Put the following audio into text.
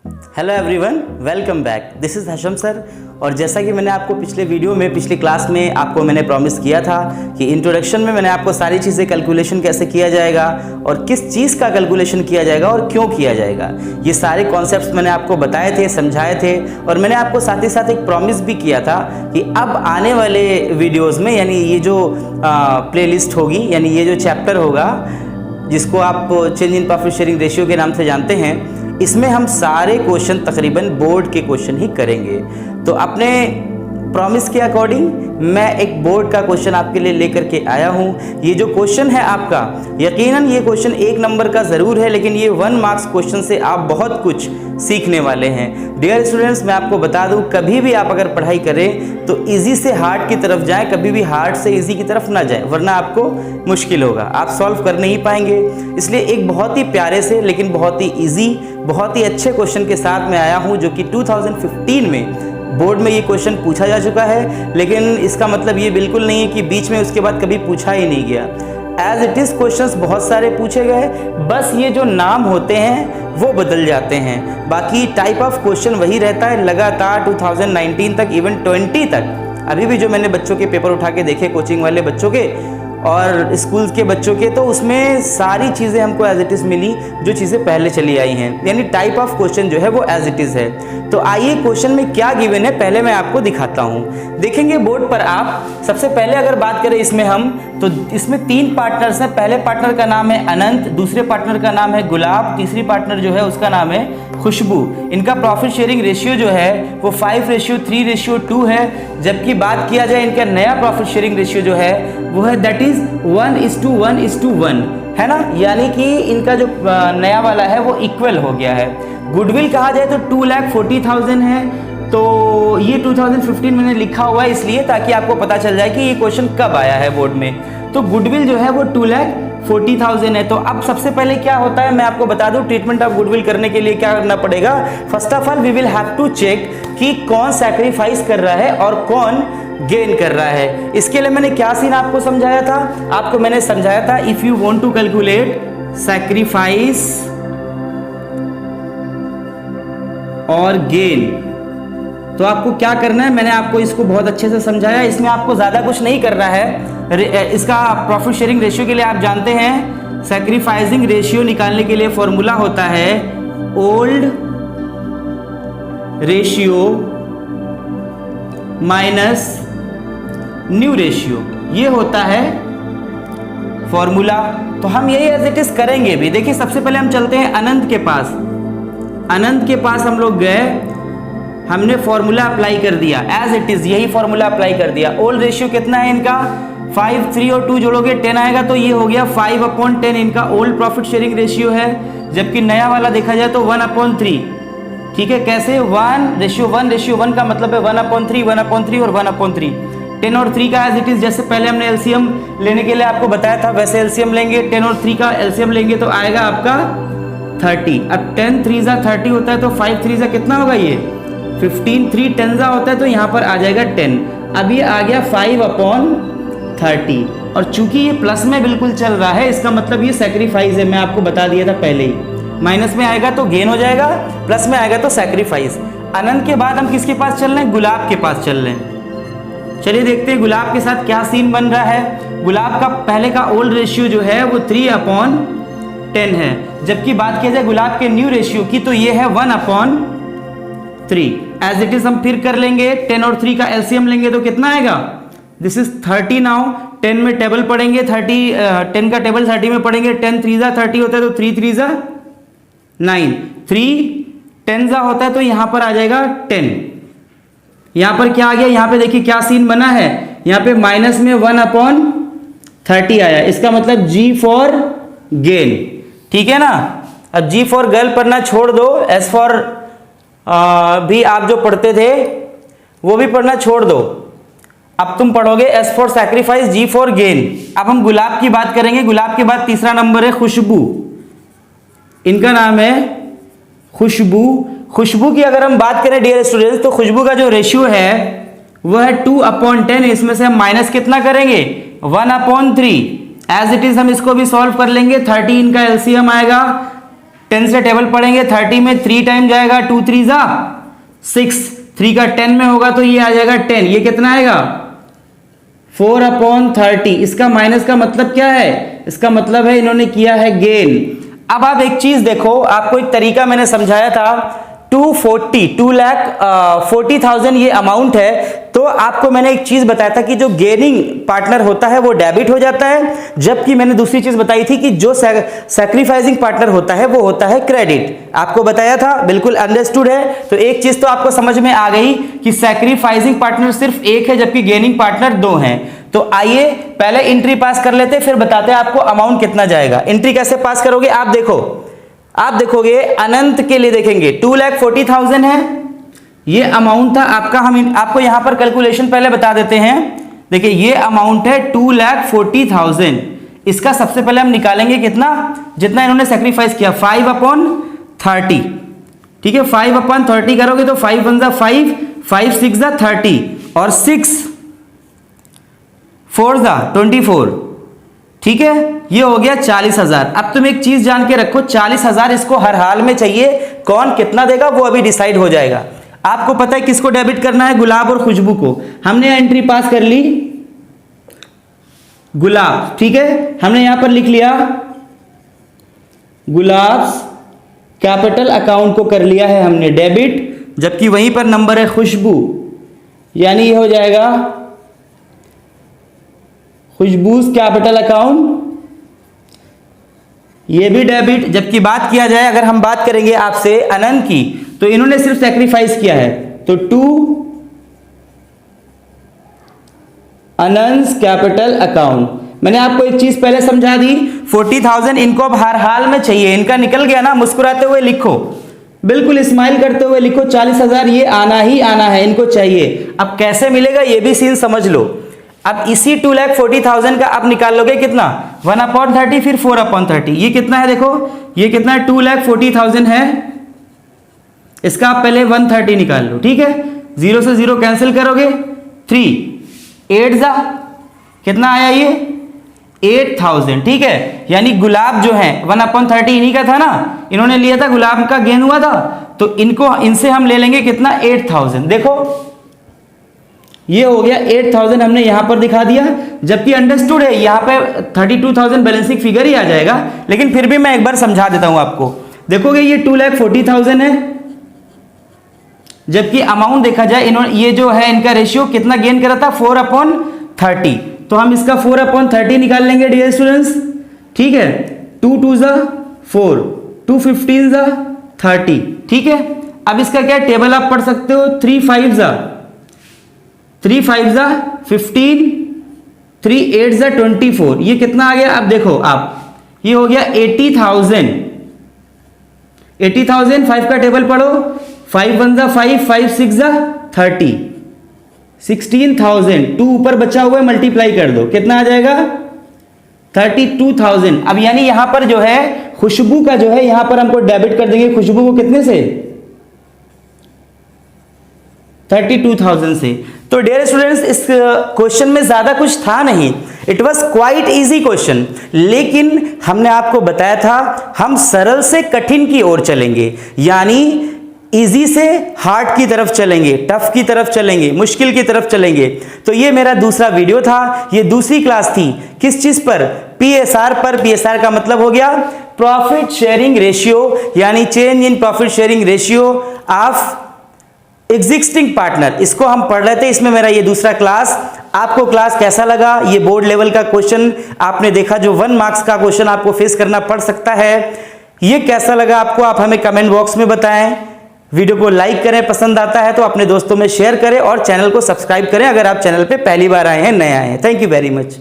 Hello everyone, welcome back. This is Hasham sir. और जैसा कि मैंने आपको पिछले वीडियो में, पिछली क्लास में आपको मैंने प्रॉमिस किया था कि इंट्रोडक्शन में मैंने आपको सारी चीज़ें कैलकुलेशन कैसे किया जाएगा और किस चीज़ का कैलकुलेशन किया जाएगा और क्यों किया जाएगा, ये सारे कॉन्सेप्ट्स मैंने आपको बताए थे, समझाए थे। और मैंने आपको साथ ही साथ एक प्रॉमिस भी किया था कि अब आने वाले वीडियोज़ में, यानी ये जो प्लेलिस्ट होगी, यानी ये जो चैप्टर होगा जिसको आप change in profit sharing ratio के नाम से जानते हैं, इसमें हम सारे क्वेश्चन तकरीबन बोर्ड के क्वेश्चन ही करेंगे। तो अपने प्रॉमिस के अकॉर्डिंग मैं एक बोर्ड का क्वेश्चन आपके लिए लेकर के आया हूँ। ये जो क्वेश्चन है आपका, यकीनन ये क्वेश्चन 1 नंबर का ज़रूर है, लेकिन ये 1 मार्क्स क्वेश्चन से आप बहुत कुछ सीखने वाले हैं। डियर स्टूडेंट्स, मैं आपको बता दूं, कभी भी आप अगर पढ़ाई करें तो इजी से हार्ड की तरफ जाएं, कभी भी हार्ड से इजी की तरफ ना जाएं, वरना आपको मुश्किल होगा, आप सॉल्व कर नहीं पाएंगे। इसलिए एक बहुत ही प्यारे से लेकिन बहुत ही ईजी, बहुत ही अच्छे क्वेश्चन के साथ मैं आया हूँ, जो कि 2015 में बोर्ड में ये क्वेश्चन पूछा जा चुका है। लेकिन इसका मतलब ये बिल्कुल नहीं है कि बीच में उसके बाद कभी पूछा ही नहीं गया। एज इट इज़ क्वेश्चंस बहुत सारे पूछे गए, बस ये जो नाम होते हैं वो बदल जाते हैं, बाकी टाइप ऑफ क्वेश्चन वही रहता है लगातार 2019 तक, इवन 20 तक। अभी भी जो मैंने बच्चों के पेपर उठा के देखे, कोचिंग वाले बच्चों के और स्कूल के बच्चों के, तो उसमें सारी चीज़ें हमको एज इट इज़ मिली जो चीज़ें पहले चली आई हैं, यानी टाइप ऑफ क्वेश्चन जो है वो एज इट इज़ है। तो आइए क्वेश्चन में क्या गिवन है पहले मैं आपको दिखाता हूँ। देखेंगे बोर्ड पर आप, सबसे पहले अगर बात करें इसमें हम, तो इसमें 3 पार्टनर्स हैं। पहले पार्टनर का नाम है अनंत, दूसरे पार्टनर का नाम है गुलाब, तीसरी पार्टनर जो है उसका नाम है खुशबू। इनका प्रॉफिट शेयरिंग रेशियो जो है वो 5:3:2 है, जबकि बात किया जाए इनका नया प्रॉफिट शेयरिंग रेशियो जो है वो है दैट इज 1:1:1 है ना, यानी कि इनका जो नया वाला है वो इक्वल हो गया है। गुडविल कहा जाए तो 2,40,000 है। तो ये 2015 मैंने लिखा हुआ है इसलिए ताकि आपको पता चल जाए कि ये क्वेश्चन कब आया है बोर्ड में। तो गुडविल जो है वो 2,40,000 है। तो अब सबसे पहले क्या होता है मैं आपको बता दूं, ट्रीटमेंट ऑफ गुडविल करने के लिए क्या करना पड़ेगा। First of all we will have to check कि कौन सैक्रिफाइस कर रहा है और कौन गेन कर रहा है। इसके लिए मैंने क्या सीन आपको समझाया था, आपको मैंने समझाया था if you want to calculate sacrifice और गेन, तो आपको क्या करना है, मैंने आपको इसको बहुत अच्छे से समझाया। इसमें आपको ज़्यादा कुछ नहीं करना है। इसका प्रॉफिट शेयरिंग रेशियो के लिए आप जानते हैं, सैक्रिफाइसिंग रेशियो निकालने के लिए फॉर्मूला होता है old ratio minus new ratio, ये होता है फॉर्मूला। तो हम यही एज इट इज करेंगे भी। देखिए सबसे पहले हम चलते हैं अनंत के पास। अनंत के पास हम लोग गए, हमने फॉर्मूला अप्लाई कर दिया एज इट इज, यही फॉर्मूला अप्लाई कर दिया। ओल्ड रेशियो कितना है इनका 5, 3 और 2 जोड़ोगे 10 आएगा, तो ये हो गया 5/10 इनका ओल्ड प्रॉफिट शेयरिंग रेशियो है। जबकि नया वाला देखा जाए तो 1/3। ठीक है, कैसे 1:1 का मतलब है 1/3, 1/3 और 1/3। 10 और 3 का एज इट इज, जैसे पहले हमने एलसीएम लेने के लिए आपको बताया था वैसे एलसीएम लेंगे। 10 और 3 का एलसीएम लेंगे तो आएगा आपका 30। अब 10 3 30 होता है, तो 5 3 कितना होगा ये 15, 3 10 होता है, तो यहाँ पर आ जाएगा 10। अब ये आ गया 5/30, और चूंकि ये प्लस में बिल्कुल चल रहा है, इसका मतलब ये सैक्रिफाइस है, मैं आपको बता दिया था पहले ही। माइनस में आएगा तो गेन हो जाएगा, प्लस में आएगा तो सैक्रिफाइस। अनंत के बाद हम किसके पास चल रहे हैं, गुलाब के पास चल रहे हैं। चलिए देखते हैं गुलाब के साथ क्या सीन बन रहा है। गुलाब का पहले का ओल्ड रेशियो जो है वो 3/10 है, जबकि बात किया जाए गुलाब के न्यू रेशियो की तो ये है 1/3। एज इट इज हम फिर कर लेंगे, 10 और 3 का एलसीएम लेंगे तो कितना आएगा, दिस इज 30 नाउ। 10 में टेबल पढ़ेंगे 10 का टेबल 30 में पढ़ेंगे, 10 3 30 होता है तो 3 3 9, 3 10 होता है तो यहां पर आ जाएगा 10। यहां पर क्या आ गया, यहां पे देखिए क्या सीन बना है, यहां पे माइनस में 1/30 आया, इसका मतलब G फॉर गेन। ठीक है ना। अब G फॉर गर्ल पढ़ना छोड़ दो, S फॉर भी आप जो पढ़ते थे वो भी पढ़ना छोड़ दो। अब तुम पढ़ोगे S for sacrifice, G for gain. अब हम गुलाब की बात करेंगे। गुलाब के बाद तीसरा नंबर है खुशबू, इनका नाम है खुशबू। खुशबू की अगर हम बात करें डियर स्टूडेंट्स, तो खुशबू का जो रेशियो है वह है 2/10। इसमें से हम माइनस कितना करेंगे 1/3। एज इट इज हम इसको भी सॉल्व कर लेंगे। 30 इनका एलसीएम आएगा, 10 से टेबल पढ़ेंगे, 30 में 3 टाइम जाएगा, 2 3 जा 6, 3 का 10 में होगा तो ये आ जाएगा 10, ये कितना आएगा 4/30। इसका माइनस का मतलब क्या है, इसका मतलब है इन्होंने किया है गेन। अब आप एक चीज देखो, आपको एक तरीका मैंने समझाया था, 2,40,000 ये अमाउंट है, तो आपको मैंने एक चीज बताया था कि जो गेनिंग पार्टनर होता है वो डेबिट हो जाता है, जबकि मैंने दूसरी चीज बताई थी कि जो सैक्रिफाइसिंग पार्टनर होता है वो होता है क्रेडिट। आपको बताया था, बिल्कुल अंडरस्टूड है। तो एक चीज तो आपको समझ में आ गई कि सैक्रिफाइसिंग पार्टनर सिर्फ एक है जबकि गेनिंग पार्टनर 2 हैं। तो आइए पहले एंट्री पास कर लेते, फिर बताते हैं आपको अमाउंट कितना जाएगा। एंट्री कैसे पास करोगे, आप देखो, आप देखोगे अनंत के लिए देखेंगे 2,40,000 है ये अमाउंट था आपका। हम आपको यहां पर कैलकुलेशन पहले बता देते हैं। देखिए ये अमाउंट है 2,40,000। इसका सबसे पहले हम निकालेंगे कितना, जितना इन्होंने सेक्रीफाइस किया, 5/30। ठीक है, 5/30 करोगे तो 5 1 जा 5, 5 6 जा 30 और 6 4 जा 24। ठीक है, ये हो गया 40,000। अब तुम एक चीज जान के रखो, 40,000 इसको हर हाल में चाहिए। कौन कितना देगा वो अभी डिसाइड हो जाएगा। आपको पता है किसको डेबिट करना है, गुलाब और खुशबू को। हमने एंट्री पास कर ली गुलाब, ठीक है, हमने यहां पर लिख लिया गुलाब कैपिटल अकाउंट को कर लिया है हमने डेबिट, जबकि वहीं पर नंबर है खुशबू, यानी ये हो जाएगा खुशबूज कैपिटल अकाउंट, ये भी डेबिट। जबकि बात किया जाए, अगर हम बात करेंगे आपसे अनंत की, तो इन्होंने सिर्फ सैक्रिफाइस किया है, तो 2 अनंत कैपिटल अकाउंट। मैंने आपको एक चीज पहले समझा दी, 40,000 इनको अब हर हाल में चाहिए। इनका निकल गया ना, मुस्कुराते हुए लिखो, बिल्कुल स्माइल करते हुए लिखो, 40,000 ये आना ही आना है, इनको चाहिए। अब कैसे मिलेगा ये भी सीन समझ लो। अब इसी 2,40,000 का आप निकाल लोगे कितना, 1/30 फिर 4/30। ये कितना है देखो, ये कितना है 2,40,000 है, इसका आप पहले 130 निकाल लो। ठीक है, 0 से 0 कैंसिल करोगे, 3 8 जा कितना आया ये 8,000। ठीक है, यानी गुलाब जो है 1/30 इन्हीं का था ना, इन्होंने लिया था, गुलाब का गेन हुआ था, तो इनको इनसे हम ले लेंगे कितना 8,000। देखो ये हो गया 8,000, हमने यहां पर दिखा दिया। जबकि अंडरस्टूड है, यहां पे 32,000 बैलेंसिंग फिगर ही आ जाएगा, लेकिन फिर भी मैं एक बार समझा देता हूं आपको। देखोगे ये 2,40,000 है, जबकि अमाउंट देखा जाए, इन्होंने ये जो है इनका रेशियो कितना गेन करा था 4/30, तो हम इसका 4/30 निकाल लेंगे डियर स्टूडेंट्स। ठीक है, 2 2 जा 4, 2 15 जा 30। ठीक है, अब इसका क्या टेबल आप पढ़ सकते हो, 3 5 जा 3 5 जा 15, 3 8 जा 24। ये कितना आ गया, अब देखो आप, ये हो गया 80,000। 80,000 5 का टेबल पढ़ो, 5 1 जा 5, 5 6 जा 30, 16,000। 2 ऊपर बचा हुआ है, मल्टीप्लाई कर दो, कितना आ जाएगा 32,000। अब यानी यहां पर जो है खुशबू का जो है, यहां पर हमको डेबिट कर देंगे खुशबू को कितने से, 32,000 से। तो डियर स्टूडेंट्स, इस क्वेश्चन में ज्यादा कुछ था नहीं, it was quite easy question, लेकिन हमने आपको बताया था हम सरल से कठिन की ओर चलेंगे, यानी इजी से हार्ड की तरफ चलेंगे, टफ की तरफ चलेंगे, मुश्किल की तरफ चलेंगे। तो ये मेरा दूसरा वीडियो था, ये दूसरी क्लास थी, किस चीज पर, पीएसआर पर। पीएसआर का मतलब हो गया प्रॉफिट शेयरिंग रेशियो, यानी change in profit sharing ratio of existing partner, इसको हम पढ़ रहे थे। इसमें मेरा ये दूसरा क्लास। आपको क्लास कैसा लगा, ये बोर्ड लेवल का क्वेश्चन आपने देखा, जो 1 मार्क्स का क्वेश्चन आपको फेस करना पड़ सकता है, ये कैसा लगा आपको, आप हमें कमेंट बॉक्स में बताएं। वीडियो को लाइक करें, पसंद आता है तो अपने दोस्तों में शेयर करें और चैनल को सब्सक्राइब करें अगर आप चैनल पे पहली बार आए हैं, नए आए हैं। Thank you very much.